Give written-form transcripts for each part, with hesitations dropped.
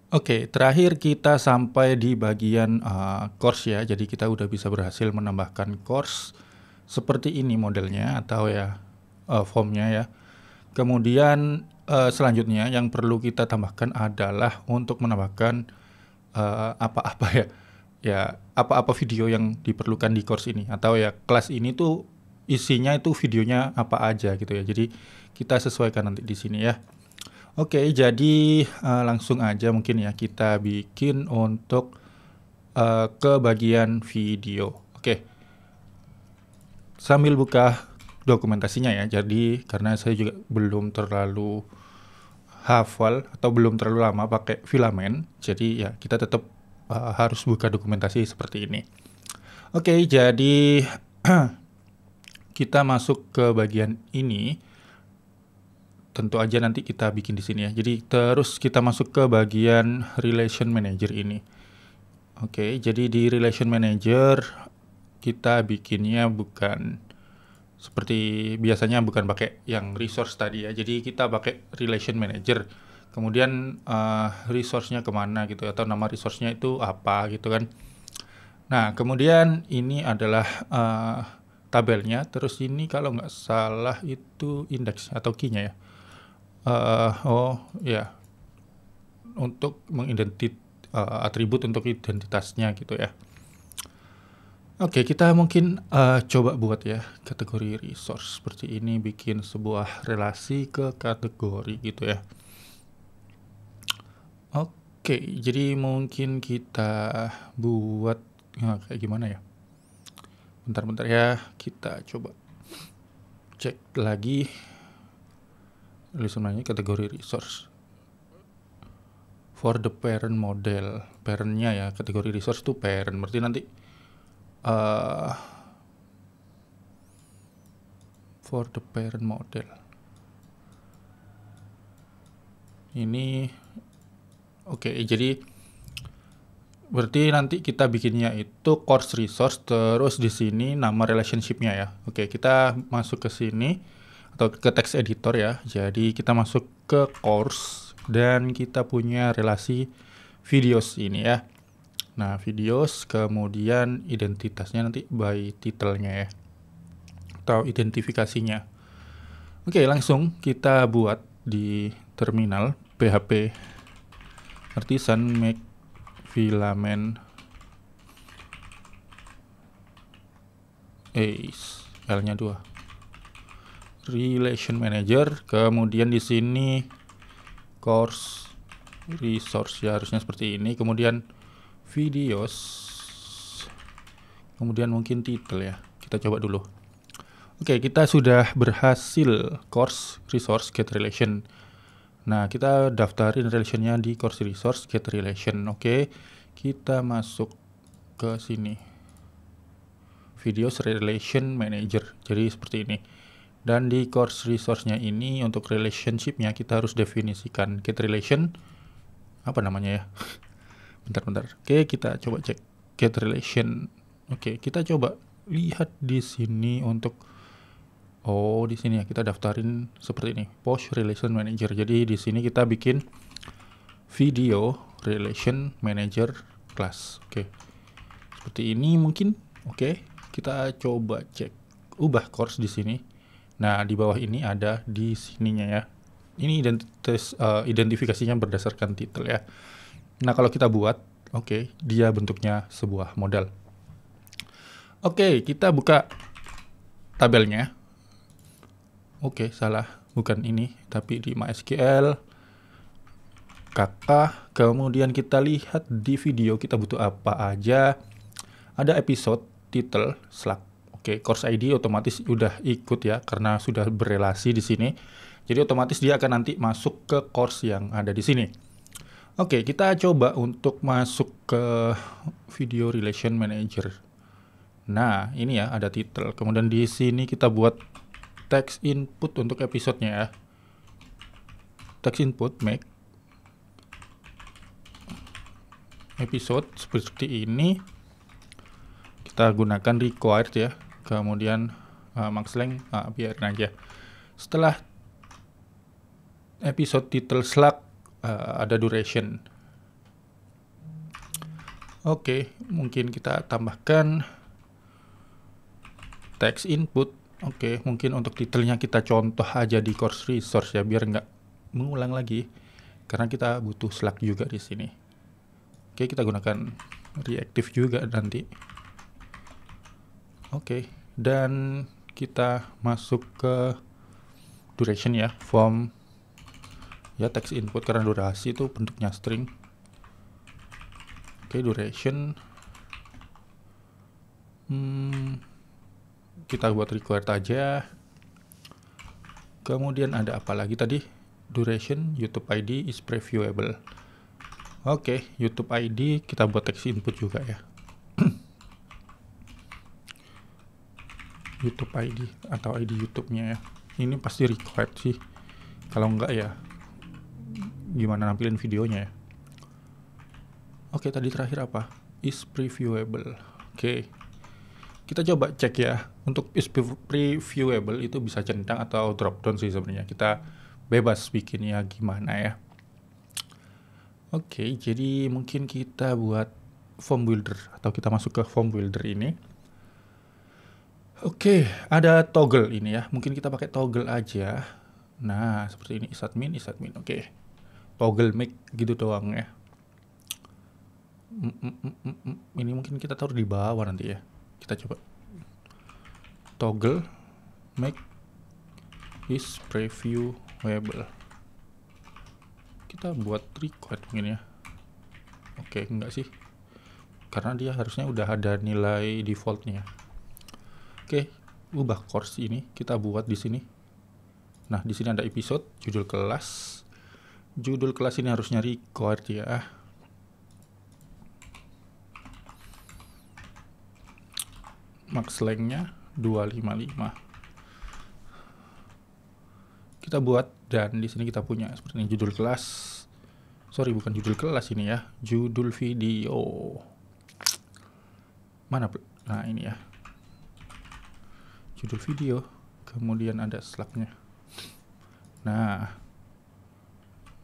Oke, terakhir kita sampai di bagian course ya. Jadi kita udah bisa berhasil menambahkan course seperti ini modelnya atau ya formnya ya. Kemudian selanjutnya yang perlu kita tambahkan adalah untuk menambahkan apa-apa ya, ya apa-apa video yang diperlukan di course ini atau ya kelas ini tuh isinya itu videonya apa aja gitu ya. Jadi kita sesuaikan nanti di sini ya. Oke, jadi langsung aja mungkin ya kita bikin untuk ke bagian video. Oke, sambil buka dokumentasinya ya. Jadi karena saya juga belum terlalu hafal atau belum terlalu lama pakai filament, jadi ya kita tetap harus buka dokumentasi seperti ini. Oke, jadi kita masuk ke bagian ini. Tentu aja nanti kita bikin di sini ya. Jadi terus kita masuk ke bagian Relation Manager ini. Oke, jadi di Relation Manager kita bikinnya bukan seperti biasanya, bukan pakai yang resource tadi ya. Jadi kita pakai Relation Manager. Kemudian resource-nya kemana gitu atau nama resource-nya itu apa gitu kan. Nah, kemudian ini adalah tabelnya. Terus ini kalau nggak salah itu indeks atau key-nya ya. Oh ya, untuk atribut untuk identitasnya gitu ya. Oke, kita mungkin coba buat ya kategori resource seperti ini, bikin sebuah relasi ke kategori gitu ya. Oke, jadi mungkin kita buat kayak gimana ya. Bentar-bentar ya, kita coba cek lagi. Sebenarnya kategori resource for the parent model, parentnya ya, kategori resource itu parent, berarti nanti for the parent model ini. Oke, jadi berarti nanti kita bikinnya itu course resource, terus di sini nama relationship-nya ya. Oke, kita masuk ke sini atau ke text editor ya. Jadi kita masuk ke course dan kita punya relasi videos ini ya. Nah, videos, kemudian identitasnya nanti by title-nya ya, atau identifikasinya. Oke, langsung kita buat di terminal php artisan make filament L-nya 2 relation manager, kemudian di sini course resource ya, harusnya seperti ini, kemudian videos, kemudian mungkin title ya. Kita coba dulu. Oke, kita sudah berhasil course resource get relation. Nah, kita daftarin relationnya di course resource get relation. Oke, kita masuk ke sini videos relation manager, jadi seperti ini. Dan di course resource-nya ini untuk relationship-nya kita harus definisikan get relation apa namanya ya. Bentar. Oke, kita coba cek get relation. Oke, kita coba lihat di sini untuk di sini ya, kita daftarin seperti ini, post relation manager. Jadi di sini kita bikin video relation manager class. Oke. Seperti ini mungkin. Oke, kita coba cek ubah course di sini. Nah, di bawah ini ada di sininya ya. Ini identifikasinya berdasarkan title ya. Nah, kalau kita buat, dia bentuknya sebuah modal. Oke, kita buka tabelnya. Oke, salah, bukan ini, tapi di MySQL kakak. Kemudian kita lihat di video kita butuh apa aja. Ada episode, title, Slack. Oke, course ID otomatis udah ikut ya karena sudah berelasi di sini. Jadi otomatis dia akan nanti masuk ke course yang ada di sini. Oke, kita coba untuk masuk ke video relation manager. Nah, ini ya ada title. Kemudian di sini kita buat text input untuk episodenya ya. Text input make episode seperti ini. Kita gunakan required ya. Kemudian maxlength biarin aja. Setelah episode title Slack ada duration. Oke, mungkin kita tambahkan text input. Oke, mungkin untuk detailnya kita contoh aja di course resource ya, biar nggak mengulang lagi, karena kita butuh Slack juga di sini. Oke, kita gunakan reactive juga nanti. Oke, dan kita masuk ke duration ya, form ya, text input karena durasi itu bentuknya string. Oke, duration. Kita buat required aja. Kemudian ada apa lagi tadi? Duration, YouTube ID is previewable. Oke, YouTube ID kita buat text input juga ya. YouTube ID atau ID YouTube-nya ya. Ini pasti required sih. Kalau enggak ya gimana nampilin videonya ya. Oke, tadi terakhir apa? Is previewable. Oke. Kita coba cek ya, untuk is previewable itu bisa centang atau drop down sih sebenarnya. Kita bebas bikinnya gimana ya. Oke, jadi mungkin kita buat form builder atau kita masuk ke form builder ini. Oke, ada toggle ini ya. Mungkin kita pakai toggle aja. Nah, seperti ini, is admin. Oke. Toggle make gitu doang ya. Ini mungkin kita taruh di bawah nanti ya. Kita coba toggle make is previewable. Kita buat required mungkin ya. Oke, enggak sih, karena dia harusnya udah ada nilai defaultnya. Oke, ubah course ini kita buat di sini. Nah, di sini ada episode, judul kelas. Judul kelas ini harusnya required ya. Max length-nya 255. Kita buat, dan di sini kita punya seperti ini judul kelas. Sorry, bukan judul kelas ini ya, judul video. Mana? Nah, ini ya. Judul video. Kemudian ada Slack-nya. Nah,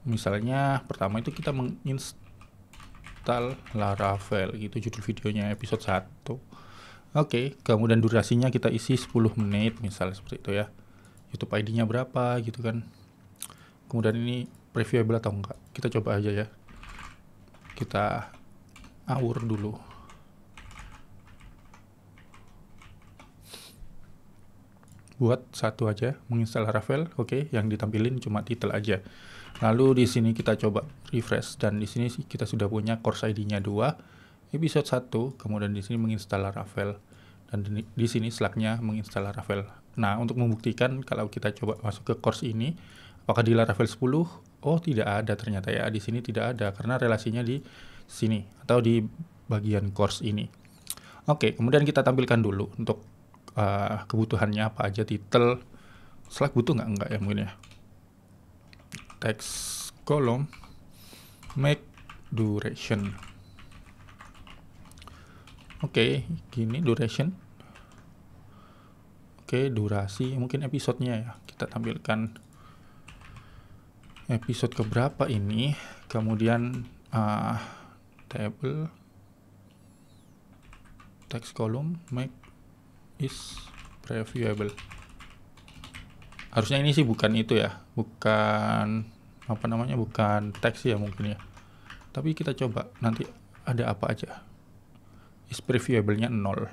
misalnya pertama itu kita menginstal Laravel gitu, judul videonya episode 1. Oke, kemudian durasinya kita isi 10 menit misalnya seperti itu ya. YouTube ID-nya berapa gitu kan. Kemudian ini previewable atau enggak, kita coba aja ya. Kita awur dulu. Buat satu aja, menginstal Laravel. Oke, yang ditampilin cuma title aja. Lalu di sini kita coba refresh, dan di sini kita sudah punya course ID-nya 2. Episode 1, kemudian di sini menginstal Laravel, dan di sini Slack-nya menginstal Laravel. Nah, untuk membuktikan kalau kita coba masuk ke course ini, apakah di Laravel 10? Oh, tidak ada ternyata ya. Di sini tidak ada karena relasinya di sini atau di bagian course ini. Oke, kemudian kita tampilkan dulu untuk kebutuhannya apa aja. Title Slack butuh nggak? Enggak ya mungkin ya. Text column make duration. Oke, gini duration. Oke, durasi, mungkin episodenya ya. Kita tampilkan episode keberapa ini. Kemudian table text column make is previewable. Harusnya ini sih bukan itu ya. Bukan apa namanya, bukan teks ya mungkin ya. Tapi kita coba nanti ada apa aja. Is previewable-nya 0.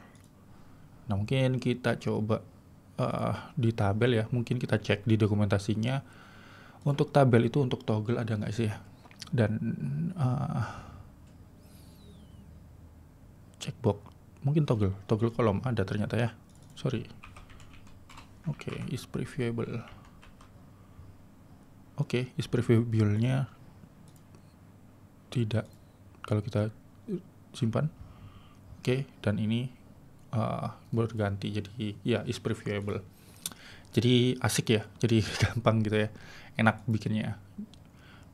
Nah, mungkin kita coba di tabel ya, mungkin kita cek di dokumentasinya. Untuk tabel itu untuk toggle ada nggak sih ya? Dan checkbox, mungkin toggle kolom ada ternyata ya. Sorry. Oke, is previewable. Oke, is previewable-nya tidak kalau kita simpan. Oke, dan ini berganti jadi ya is previewable. Jadi asik ya, jadi gampang gitu ya, enak bikinnya.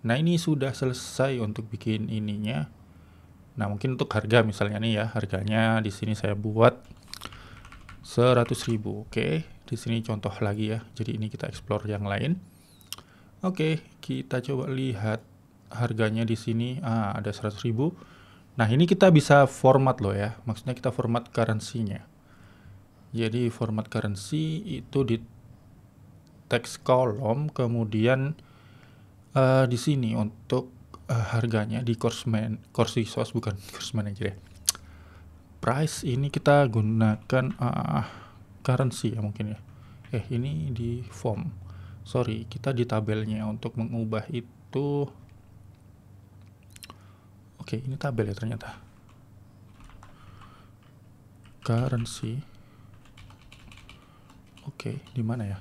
Nah, ini sudah selesai untuk bikin ininya. Nah, mungkin untuk harga misalnya nih ya, harganya di sini saya buat 100.000. Oke, di sini contoh lagi ya. Jadi ini kita explore yang lain. Oke, kita coba lihat harganya di sini. Ada 100.000. Nah, ini kita bisa format loh ya. Maksudnya kita format currency-nya. Jadi format currency itu di text column, kemudian di sini untuk harganya di course resource, bukan course manager ya. Price ini kita gunakan currency ya mungkin ya. Ini di form. Sorry, kita di tabelnya untuk mengubah itu. Oke, ini tabel ya ternyata. Currency. Oke, di mana ya?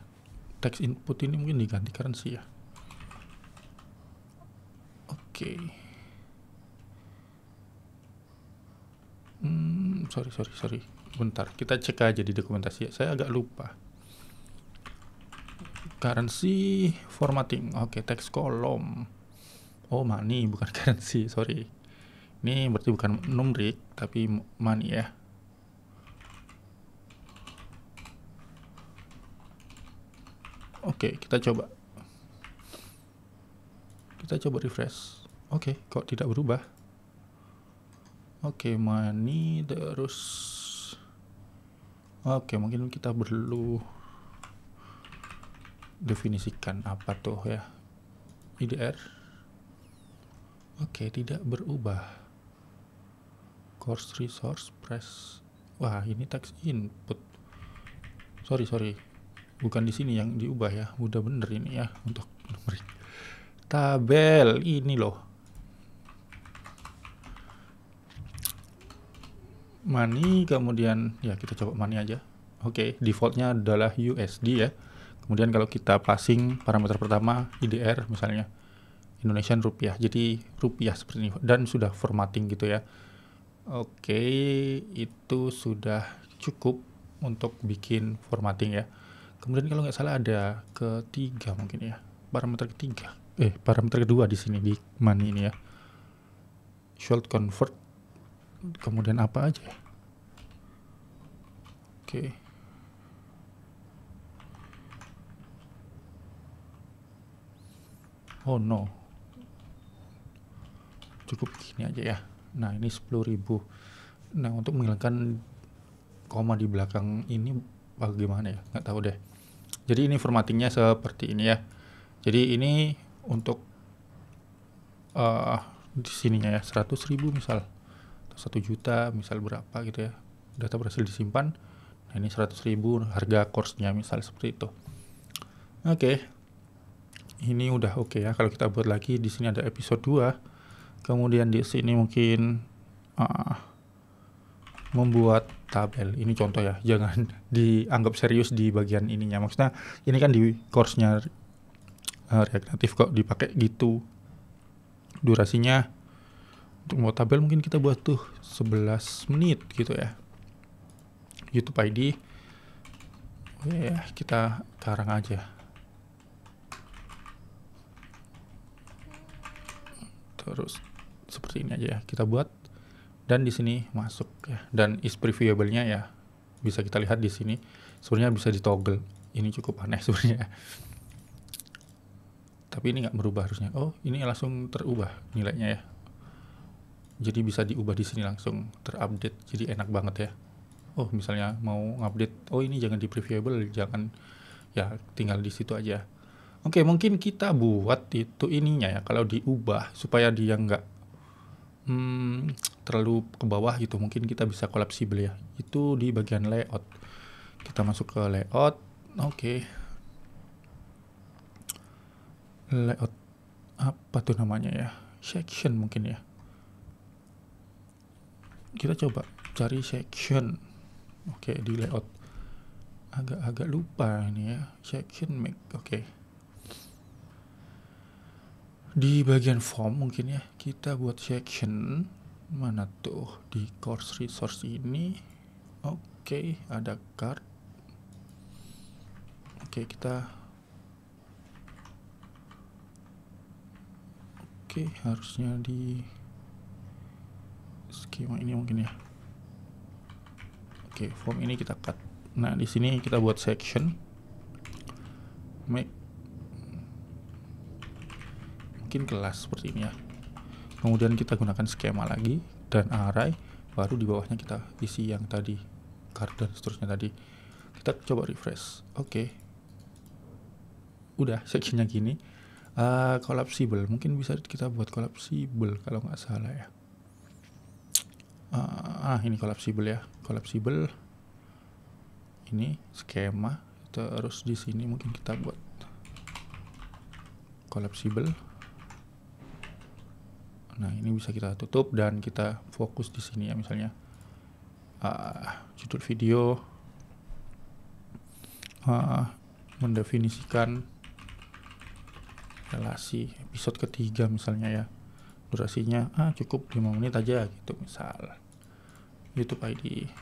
Text input ini mungkin diganti currency ya. Oke. Sorry. Bentar, kita cek aja di dokumentasi ya. Saya agak lupa. Currency formatting. Oke, text column. Oh, money bukan currency, sorry. Ini berarti bukan numeric tapi money ya. Oke, kita coba refresh. Oke, kok tidak berubah? Oke, money terus. Oke, mungkin kita perlu definisikan apa tuh ya. IDR. Oke, tidak berubah. Course resource price. Wah, ini text input. Sorry. Bukan di sini yang diubah ya. Udah bener ini ya untuk numerik. Tabel ini loh. Money, kemudian ya kita coba money aja. Oke, defaultnya adalah USD ya. Kemudian kalau kita passing parameter pertama IDR misalnya Indonesian rupiah. Jadi rupiah seperti ini dan sudah formatting gitu ya. Oke, itu sudah cukup untuk bikin formatting ya. Kemudian kalau nggak salah ada ketiga mungkin ya. Parameter kedua di sini di money ini ya. Short convert. Kemudian apa aja ya? Oke. Oh no. Cukup gini aja ya. Nah, ini 10.000. Nah, untuk menghilangkan koma di belakang ini bagaimana ya? Nggak tahu deh. Jadi ini formattingnya seperti ini ya. Jadi ini untuk di sininya ya 100.000 misal. 1 juta misal berapa gitu ya. Data berhasil disimpan. Nah, ini 100.000 harga course-nya misal seperti itu. Oke. Ini udah oke ya. Kalau kita buat lagi di sini ada episode 2. Kemudian di sini mungkin membuat tabel. Ini contoh ya. Jangan dianggap serius di bagian ininya. Maksudnya ini kan di course-nya React Native kok dipakai gitu. Durasinya untuk membuat tabel mungkin kita buat tuh 11 menit gitu ya. YouTube ID. Ya, kita karang aja. Terus seperti ini aja ya. Kita buat dan di sini masuk ya. Dan is previewable-nya ya bisa kita lihat di sini. Sebenarnya bisa ditoggle. Ini cukup aneh sebenarnya. Tapi ini nggak berubah harusnya. Oh, ini langsung terubah nilainya ya. Jadi bisa diubah di sini langsung terupdate. Jadi enak banget ya. Oh, misalnya mau ngupdate. Oh, ini jangan di previewable, jangan ya tinggal di situ aja. Oke, mungkin kita buat itu ininya ya. Kalau diubah supaya dia nggak terlalu ke bawah gitu. Mungkin kita bisa collapsible ya. Itu di bagian layout. Kita masuk ke layout. Oke. Layout apa tuh namanya ya? Section mungkin ya. Kita coba cari section. Oke, di layout. Agak lupa ini ya. Section make. Oke. Di bagian form mungkin ya. Kita buat section. Mana tuh? Di course resource ini. Oke, ada card. Oke, kita harusnya di skema ini mungkin ya. Oke, form ini kita cut. Nah, di sini kita buat section. Make mungkin kelas seperti ini ya. kemudian kita gunakan skema lagi dan array, baru di bawahnya kita isi yang tadi card dan seterusnya tadi. Kita coba refresh. Oke. Udah sectionnya gini. Collapsible, mungkin bisa kita buat collapsible kalau nggak salah ya. Ini collapsible ya, collapsible. Ini skema, terus di sini mungkin kita buat collapsible. Nah, ini bisa kita tutup dan kita fokus di sini ya, misalnya judul video, mendefinisikan relasi episode ketiga misalnya ya, durasinya cukup 5 menit aja gitu, misal YouTube ID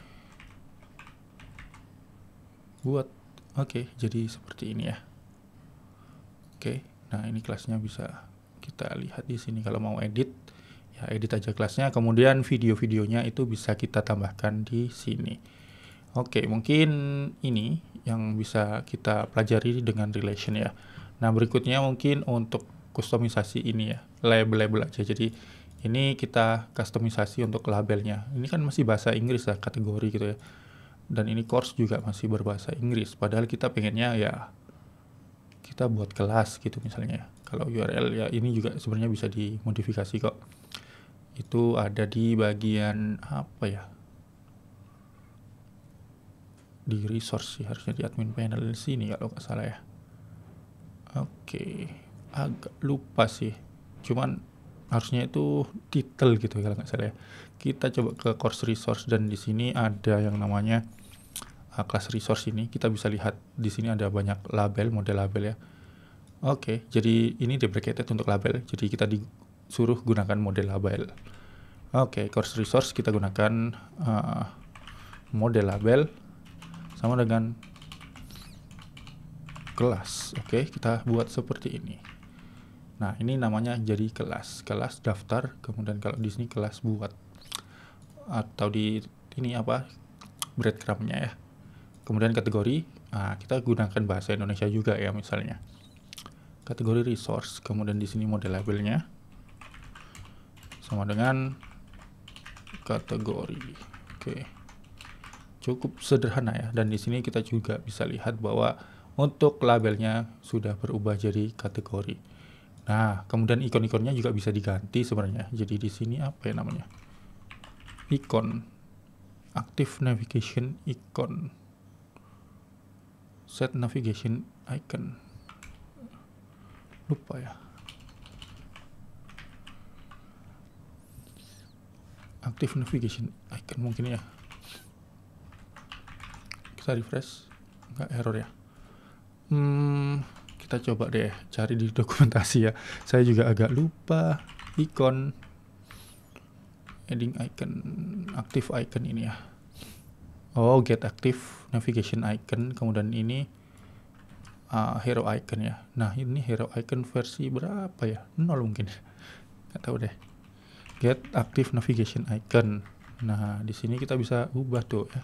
buat. Oke, jadi seperti ini ya. Oke, nah ini kelasnya bisa kita lihat di sini. Kalau mau edit ya edit aja kelasnya, kemudian video-videonya itu bisa kita tambahkan di sini. Oke, mungkin ini yang bisa kita pelajari dengan relation ya. Nah, berikutnya mungkin untuk kustomisasi ini ya, label-label aja. Jadi ini kita kustomisasi untuk labelnya. Ini kan masih bahasa Inggris ya, kategori gitu ya. Dan ini course juga masih berbahasa Inggris. Padahal kita pengennya ya kita buat kelas gitu misalnya. Kalau URL ya ini juga sebenarnya bisa dimodifikasi kok. Itu ada di bagian apa ya? Di resource sih, harusnya di admin panel di sini kalau nggak salah ya. Oke, agak lupa sih. Cuman harusnya itu title gitu kalau nggak salah ya. Kita coba ke course resource dan di sini ada yang namanya class resource. Ini kita bisa lihat di sini ada banyak label, model label ya. Oke, jadi ini deprecated untuk label. Jadi kita disuruh gunakan model label. Oke, course resource kita gunakan model label sama dengan kelas. Oke, kita buat seperti ini. Nah, ini namanya jadi kelas daftar, kemudian kalau di sini kelas buat, atau di ini apa, breadcrumb-nya ya. Kemudian kategori, kita gunakan bahasa Indonesia juga ya, misalnya kategori resource, kemudian di sini model labelnya sama dengan kategori. Oke, cukup sederhana ya. Dan di sini kita juga bisa lihat bahwa untuk labelnya sudah berubah jadi kategori. Nah, kemudian ikon-ikonnya juga bisa diganti sebenarnya. Jadi di sini apa ya namanya? Ikon, active navigation icon, set navigation icon. Lupa ya. Active navigation icon mungkin ya. Kita refresh, nggak error ya. Kita coba deh cari di dokumentasi ya. Saya juga agak lupa. Ikon, adding icon, active icon ini ya. Oh, get active navigation icon. Kemudian ini hero icon ya. Nah, ini hero icon versi berapa ya? 0 mungkin. Nggak tahu deh. Get active navigation icon. Nah, di sini kita bisa ubah tuh ya.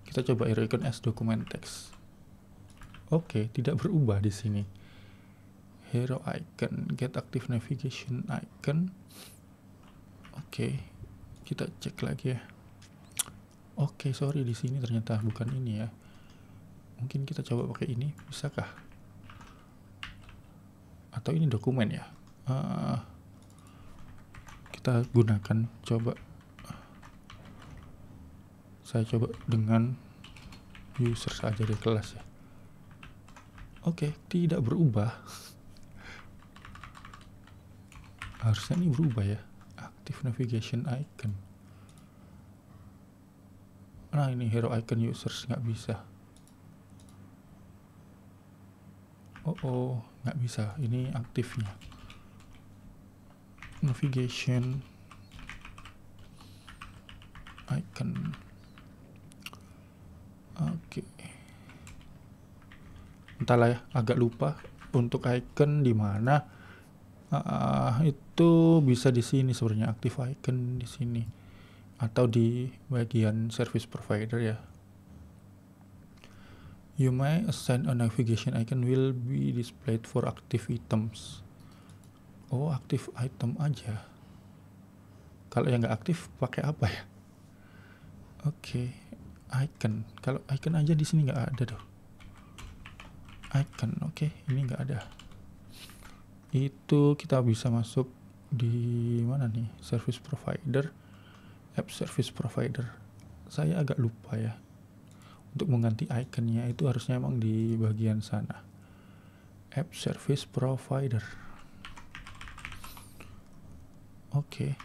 Kita coba hero icon as document text. Oke, tidak berubah di sini. Hero icon, get active navigation icon. Oke, kita cek lagi ya. Oke, sorry, di sini ternyata bukan ini ya. Mungkin kita coba pakai ini, bisakah? Atau ini dokumen ya? Kita gunakan, coba. Saya coba dengan user saja di kelas ya. Oke, tidak berubah. Harusnya ini berubah ya. Active navigation icon. Nah, ini hero icon users nggak bisa. Oh, nggak bisa. Ini aktifnya. Navigation icon. Oke. Entahlah ya, agak lupa untuk icon di mana. Itu bisa di sini sebenarnya, active icon di sini atau di bagian service provider ya. You may assign a navigation icon will be displayed for active items. Oh, active item aja. Kalau yang nggak aktif pakai apa ya? Oke, icon. Kalau icon aja di sini nggak ada tuh. Icon, oke, ini nggak ada. Itu kita bisa masuk di mana nih? Service provider, app service provider. Saya agak lupa ya. Untuk mengganti iconnya itu harusnya emang di bagian sana. App service provider. Oke.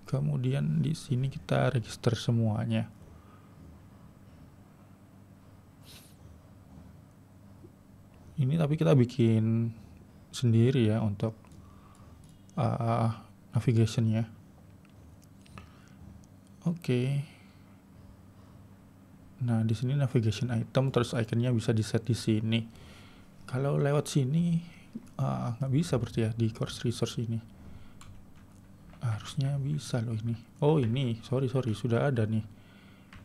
Kemudian di sini kita register semuanya. Ini tapi kita bikin sendiri ya untuk navigationnya. Oke. Nah, di sini navigation item, terus iconnya bisa di set di sini. Kalau lewat sini nggak bisa berarti ya di course resource ini. Harusnya bisa loh ini. Oh ini, sorry sudah ada nih.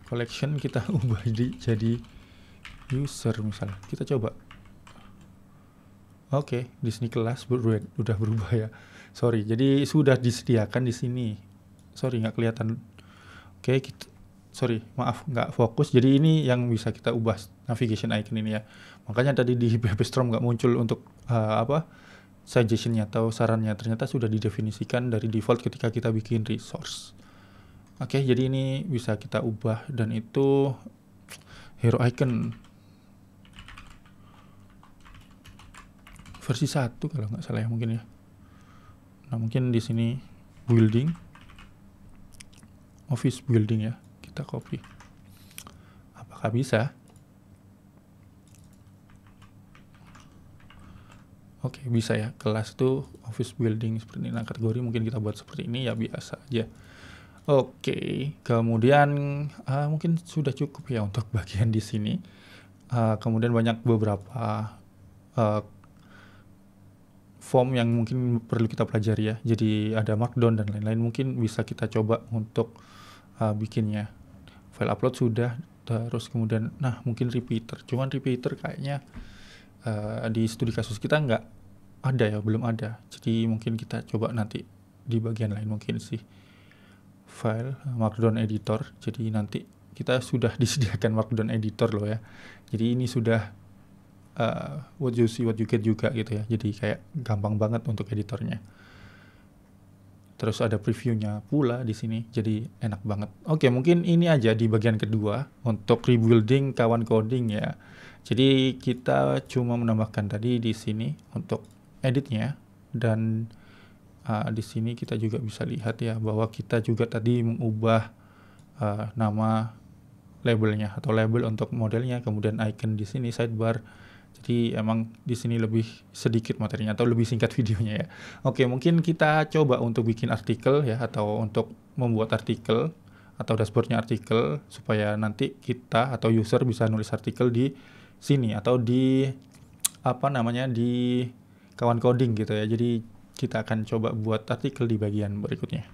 Collection kita ubah jadi user misal. Kita coba. Oke, di sini kelas udah berubah ya. Sorry, jadi sudah disediakan di sini. Sorry nggak kelihatan. Oke, sorry, maaf nggak fokus. Jadi ini yang bisa kita ubah navigation icon ini ya. Makanya tadi di PHP Storm nggak muncul untuk suggestionnya atau sarannya. Ternyata sudah didefinisikan dari default ketika kita bikin resource. Oke, jadi ini bisa kita ubah dan itu hero icon versi 1 kalau nggak salah ya mungkin ya. Nah mungkin di sini building, office building ya, kita copy. Apakah bisa? Oke, bisa ya. Kelas itu office building seperti ini. Nah kategori mungkin kita buat seperti ini ya, biasa aja. Oke, kemudian mungkin sudah cukup ya untuk bagian di sini. Kemudian banyak beberapa form yang mungkin perlu kita pelajari ya. Jadi ada markdown dan lain-lain, mungkin bisa kita coba untuk bikinnya. File upload sudah, terus kemudian mungkin repeater. Cuman repeater kayaknya di studi kasus kita nggak ada ya, belum ada. Jadi mungkin kita coba nanti di bagian lain mungkin sih. File markdown editor. Jadi nanti kita sudah disediakan markdown editor loh ya. Jadi ini sudah what you see what you get juga gitu ya. Jadi kayak gampang banget untuk editornya. Terus ada previewnya pula di sini. Jadi enak banget. Oke, mungkin ini aja di bagian kedua untuk rebuilding kawan coding ya. Jadi kita cuma menambahkan tadi di sini untuk editnya, dan di sini kita juga bisa lihat ya bahwa kita juga tadi mengubah nama labelnya atau label untuk modelnya, kemudian icon di sini sidebar. Jadi emang di sini lebih sedikit materinya atau lebih singkat videonya ya. Oke, mungkin kita coba untuk bikin artikel ya, atau untuk membuat artikel atau dashboardnya artikel supaya nanti kita atau user bisa nulis artikel di sini atau di di kawan coding gitu ya. Jadi kita akan coba buat artikel di bagian berikutnya.